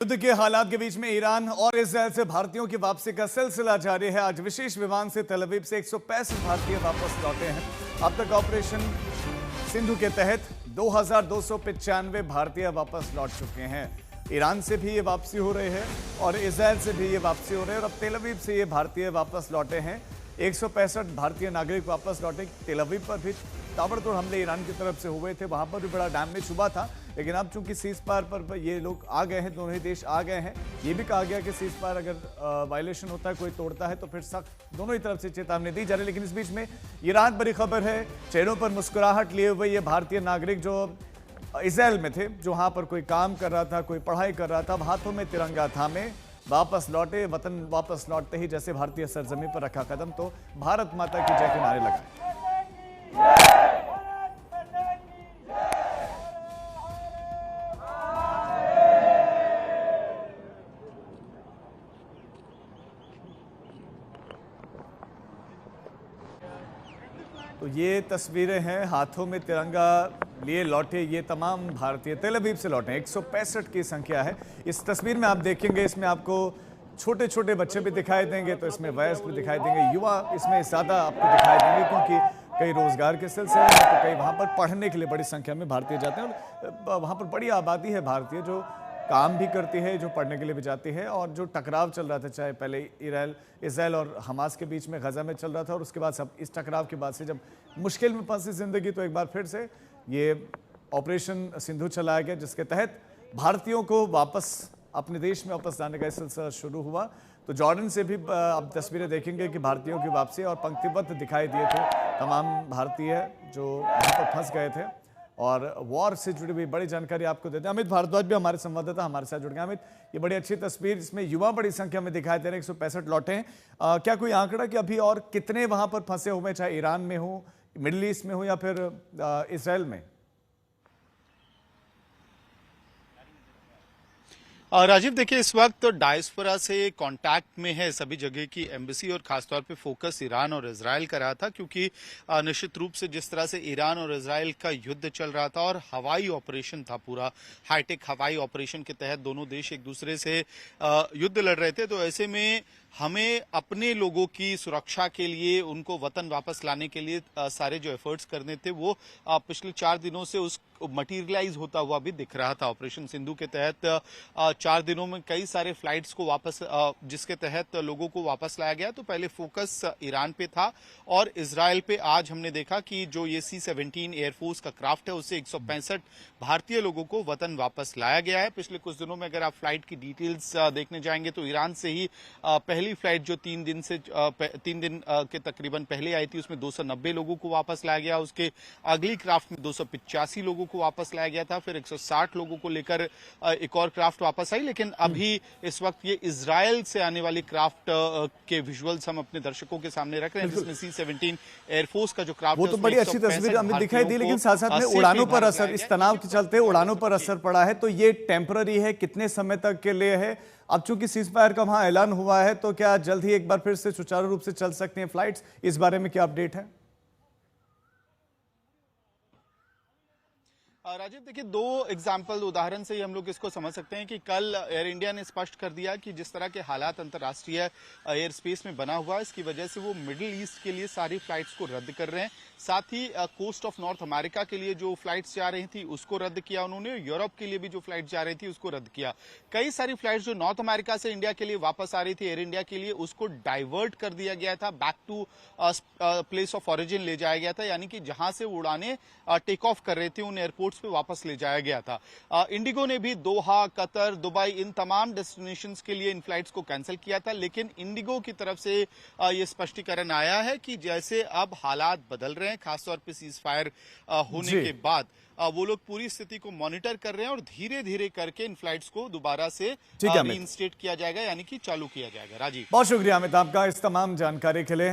युद्ध के हालात के बीच में ईरान और इजरायल से भारतीयों की वापसी का सिलसिला जारी है। आज विशेष विमान से तेल अवीव से 165 भारतीय वापस लौटे हैं। अब तक ऑपरेशन सिंधु के तहत 2295 भारतीय वापस लौट चुके हैं। ईरान से भी ये वापसी हो रही है और इजरायल से भी ये वापसी हो रही है और अब तेल अवीव से ये भारतीय वापस लौटे हैं। 165 भारतीय नागरिक वापस लौटे। तेल अवीव पर भी ताबड़तोड़ हमले ईरान की तरफ से हुए थे, वहां पर भी बड़ा डैमेज हुआ था, लेकिन अब चूंकि सीज फायर पर ये लोग आ गए हैं, दोनों ही देश आ गए हैं। ये भी कहा गया कि सीज फायर अगर वायलेशन होता है, कोई तोड़ता है तो फिर सख्त दोनों ही तरफ से चेतावनी दी जा रही है। लेकिन इस बीच में ये राहत भरी खबर है, चेहरों पर मुस्कुराहट लिए हुए ये भारतीय नागरिक जो इजरायल में थे, जो वहां पर कोई काम कर रहा था, कोई पढ़ाई कर रहा था, हाथों में तिरंगा थामे वापस लौटे। वतन वापस लौटते ही जैसे भारतीय सरजमी पर रखा कदम तो भारत माता की जय के नारे लगाए। तो ये तस्वीरें हैं, हाथों में तिरंगा लिए लौटे ये तमाम भारतीय तेल अवीव से लौटे। 165 की संख्या है। इस तस्वीर में आप देखेंगे, इसमें आपको छोटे छोटे बच्चे भी दिखाई देंगे, तो इसमें वयस्क भी दिखाई देंगे, युवा इसमें ज़्यादा आपको दिखाई देंगे, क्योंकि कई रोजगार के सिलसिले में तो कई वहाँ पर पढ़ने के लिए बड़ी संख्या में भारतीय जाते हैं और वहाँ पर बड़ी आबादी है भारतीय जो काम भी करती है, जो पढ़ने के लिए भी जाती है। और जो टकराव चल रहा था, चाहे पहले इजरायल और हमास के बीच में गजा में चल रहा था, और उसके बाद सब इस टकराव के बाद से जब मुश्किल में फंसी जिंदगी, तो एक बार फिर से ये ऑपरेशन सिंधु चलाया गया, जिसके तहत भारतीयों को वापस अपने देश में वापस लाने का सिलसिला शुरू हुआ। तो जॉर्डन से भी अब तस्वीरें देखेंगे कि भारतीयों की वापसी, और पंक्तिबद्ध दिखाई दिए थे तमाम भारतीय जो वहाँ पर फंस गए थे। और वॉर से जुड़ी हुई बड़ी जानकारी आपको देते हैं। अमित भारद्वाज भी हमारे संवाददाता हमारे साथ जुड़ गए। अमित, ये बड़ी अच्छी तस्वीर, जिसमें युवा बड़ी संख्या में दिखाई दे रहे हैं, 165 लौटे हैं। क्या कोई आंकड़ा कि अभी और कितने वहां पर फंसे हुए, चाहे ईरान में हो, मिडिल ईस्ट में हो या फिर इजरायल में? राजीव, देखिए, इस वक्त डायस्पोरा से कांटेक्ट में है सभी जगह की एम्बेसी, और खासतौर पे फोकस ईरान और इजरायल का रहा था, क्योंकि निश्चित रूप से जिस तरह से ईरान और इजरायल का युद्ध चल रहा था और हवाई ऑपरेशन था, पूरा हाईटेक हवाई ऑपरेशन के तहत दोनों देश एक दूसरे से युद्ध लड़ रहे थे। तो ऐसे में हमें अपने लोगों की सुरक्षा के लिए, उनको वतन वापस लाने के लिए सारे जो एफर्ट्स करने थे, वो पिछले 4 दिनों से उस मटीरियलाइज होता हुआ भी दिख रहा था। ऑपरेशन सिंधु के तहत 4 दिनों में कई सारे फ्लाइट्स को वापस, जिसके तहत लोगों को वापस लाया गया। तो पहले फोकस ईरान पे था और इजरायल पे। आज हमने देखा कि जो ये C-17 एयरफोर्स का क्राफ्ट है, उससे 165 भारतीय लोगों को वतन वापस लाया गया है। पिछले कुछ दिनों में अगर आप फ्लाइट की डिटेल्स देखने जाएंगे तो ईरान से ही पहली फ्लाइट जो 3 दिन के तकरीबन पहले आई थी, उसमें 290 लोगों को वापस लाया गया। उसके अगली क्राफ्ट में 285 लोगों को वापस लाया गया था। फिर 160 लोगों को लेकर एक और क्राफ्ट वापस आई। लेकिन अभी इस वक्त ये इजरायल से आने वाली क्राफ्ट के विजुअल्स हम अपने दर्शकों के सामने रख रहे हैं, जिसमें C-17 एयरफोर्स का जो क्राफ्ट, वो तो बड़ी अच्छी तस्वीर हमें दिखाई दी, लेकिन साथ साथ में उड़ानों पर असर, इस तनाव के चलते उड़ानों पर असर पड़ा है। तो ये टेम्पररी है, कितने समय तक के लिए है? अब चूंकि सीज फायर का वहां ऐलान हुआ है, तो क्या जल्द ही एक बार फिर से सुचारू रूप से चल सकते हैं फ्लाइट्स? इस बारे में क्या अपडेट है? राजीव, देखिए, 2 एग्जाम्पल उदाहरण से ही हम लोग इसको समझ सकते हैं कि कल एयर इंडिया ने स्पष्ट कर दिया कि जिस तरह के हालात अंतर्राष्ट्रीय एयर स्पेस में बना हुआ है, इसकी वजह से वो मिडिल ईस्ट के लिए सारी फ्लाइट्स को रद्द कर रहे हैं। साथ ही कोस्ट ऑफ नॉर्थ अमेरिका के लिए जो फ्लाइट्स जा रही थी उसको रद्द किया उन्होंने। यूरोप के लिए भी जो फ्लाइट जा रही थी उसको रद्द किया। कई सारी फ्लाइट्स जो नॉर्थ अमेरिका से इंडिया के लिए वापस आ रही थी एयर इंडिया के लिए, उसको डाइवर्ट कर दिया गया था, back to place of origin ले जाया गया था, यानी कि जहां से उड़ाने टेक ऑफ कर रहे थे उन एयरपोर्ट्स पे वापस ले जाया गया था। इंडिगो ने भी दोहा, कतर, दुबई, इन तमाम डेस्टिनेशंस के लिए इन फ्लाइट्स को कैंसिल किया था। लेकिन इंडिगो की तरफ से ये स्पष्टीकरण आया है कि जैसे अब हालात बदल रहे हैं, खासतौर पे सीज फायर होने के बाद, वो लोग पूरी स्थिति को मॉनिटर कर रहे हैं और धीरे धीरे करके इन फ्लाइट्स को दोबारा से रीइंस्टेट किया जाएगा, यानी कि चालू किया जाएगा। राजीव, बहुत शुक्रिया अमित आपका इस तमाम जानकारी के लिए।